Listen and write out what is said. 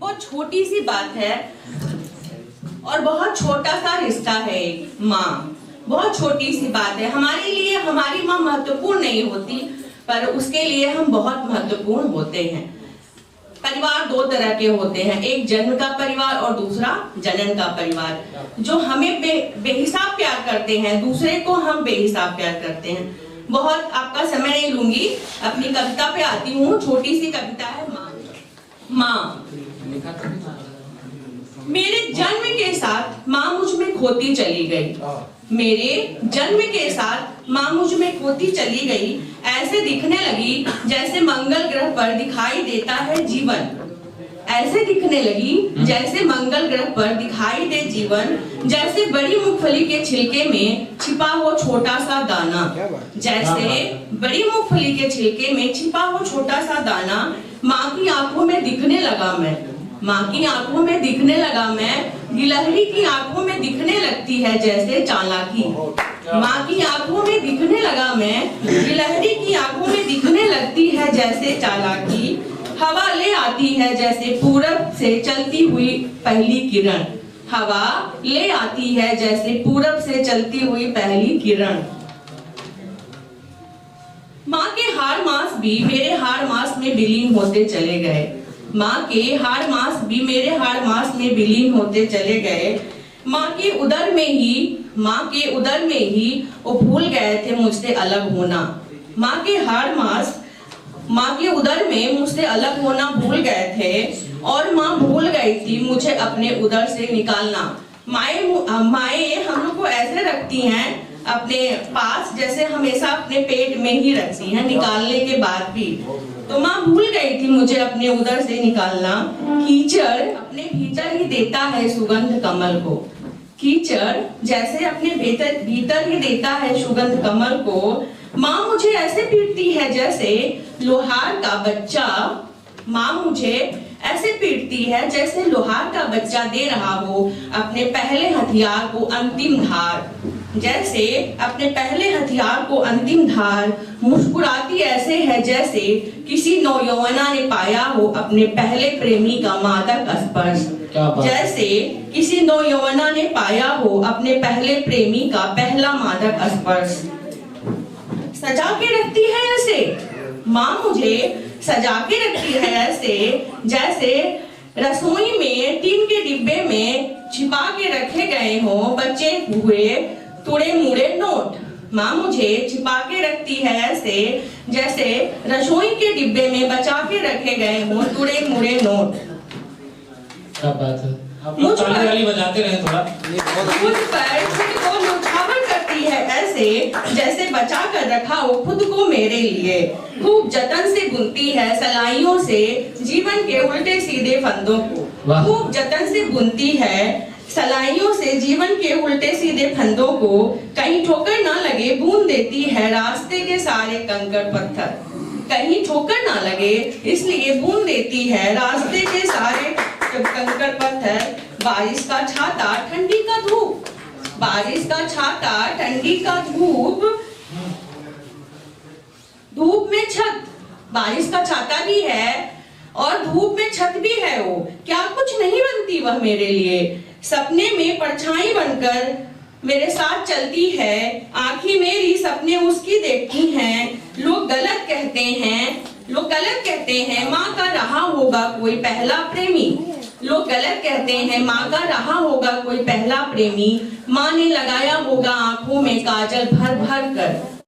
बहुत छोटी सी बात है और बहुत छोटा सा रिश्ता है। माँ बहुत छोटी सी बात है हमारे लिए। हमारी माँ महत्वपूर्ण नहीं होती पर उसके लिए हम बहुत महत्वपूर्ण होते हैं। परिवार दो तरह के होते हैं, एक जन्म का परिवार और दूसरा जनन का परिवार। जो हमें बेहिसाब प्यार करते हैं, दूसरे को हम बेहिसाब प्यार करते हैं। बहुत आपका समय नहीं लूंगी, अपनी कविता पे आती हूँ। छोटी सी कविता है माँ। माँ, मेरे जन्म के साथ माँ मुझ में खोती चली गई। मेरे जन्म के साथ माँ मुझ में खोती चली गई। ऐसे दिखने लगी जैसे मंगल ग्रह पर दिखाई देता है जीवन। ऐसे दिखने लगी जैसे मंगल ग्रह पर दिखाई दे जीवन। जैसे बड़ी मूंगफली के छिलके में छिपा हो छोटा सा दाना। जैसे बड़ी मूंगफली के छिलके में छिपा हो छोटा सा दाना। माँ की आंखों में दिखने लगा मैं। माँ की आंखों में दिखने लगा मैं। गिलहरी की आंखों में दिखने लगती है जैसे चालाकी। माँ की आंखों में दिखने लगा मैं। गिलहरी की आंखों में दिखने लगती है जैसे चालाकी। हवा ले आती है जैसे पूरब से चलती हुई पहली किरण। हवा ले आती है जैसे पूरब से चलती हुई पहली किरण। माँ के हाड़ मांस भी मेरे हाड़ मांस में विलीन होते चले गए। माँ के हाड़ मांस भी मेरे हाड़ मांस में विलीन होते चले गए। माँ के उदर में ही वो भूल गए थे मुझसे अलग होना। माँ के हाड़ मांस माँ के उदर में मुझसे अलग होना भूल गए थे और माँ भूल गई थी मुझे अपने उदर से निकालना। माएँ हम लोग को ऐसे रखती हैं अपने पास जैसे हमेशा अपने पेट में ही रखती हैं निकालने के बाद भी। तो माँ भूल गई थी मुझे अपने उदर से निकालना। कीचड़ अपने भीतर ही देता है सुगंध कमल को। कीचड़ जैसे अपने भीतर ही देता है सुगंध कमल को। माँ मुझे ऐसे पीटती है जैसे लोहार का बच्चा। माँ मुझे ऐसे पीटती है जैसे लोहार का बच्चा दे रहा हो अपने पहले हथियार को अंतिम धार। जैसे अपने पहले हथियार को अंतिम धार। मुस्कुराती ऐसे है जैसे किसी नौयौवना ने पाया हो अपने पहले प्रेमी का मादक स्पर्श। जैसे किसी नौयौवना ने पाया हो अपने पहले प्रेमी का पहला मादक स्पर्श। सजा के रखती है ऐसे माँ मुझे, सजा के रखती है ऐसे जैसे रसोई में टीन के डिब्बे में छिपा के रखे गए हो बचे हुए तुड़े मुड़े नोट। माँ मुझे छिपा के रखती है ऐसे जैसे रसोई के डिब्बे में बचा के रखे गए हो तुड़े मुड़े नोट। क्या बात है, आप लोग ताली वाली बजाते रहे थोड़ा। मुझ पर खुद को न्यौछावर करती है ऐसे जैसे बचा कर रखा हो खुद को मेरे लिए। खूब जतन से बुनती है सलाइयों से जीवन के उल्टे सीधे फंदों को। खूब जतन से बुनती है सलाइयों से जीवन के उल्टे सीधे फंदों को। कहीं ठोकर ना लगे बूंद देती है रास्ते के सारे कंकड़ पत्थर। कहीं ठोकर ना लगे इसलिए बूंद देती है रास्ते के सारे कंकड़ पत्थर। बारिश का छाता ठंडी का धूप। बारिश का छाता ठंडी का धूप। धूप में छत। बारिश का छाता भी है और धूप में छत भी है वो। क्या कुछ नहीं बनती वह मेरे लिए। सपने में परछाई बनकर मेरे साथ चलती है। आंखें मेरी सपने उसकी देखती हैं। लोग गलत कहते हैं माँ का रहा होगा कोई पहला प्रेमी। लोग गलत कहते हैं माँ का रहा होगा कोई पहला प्रेमी। माँ ने लगाया होगा आंखों में काजल भर भर कर।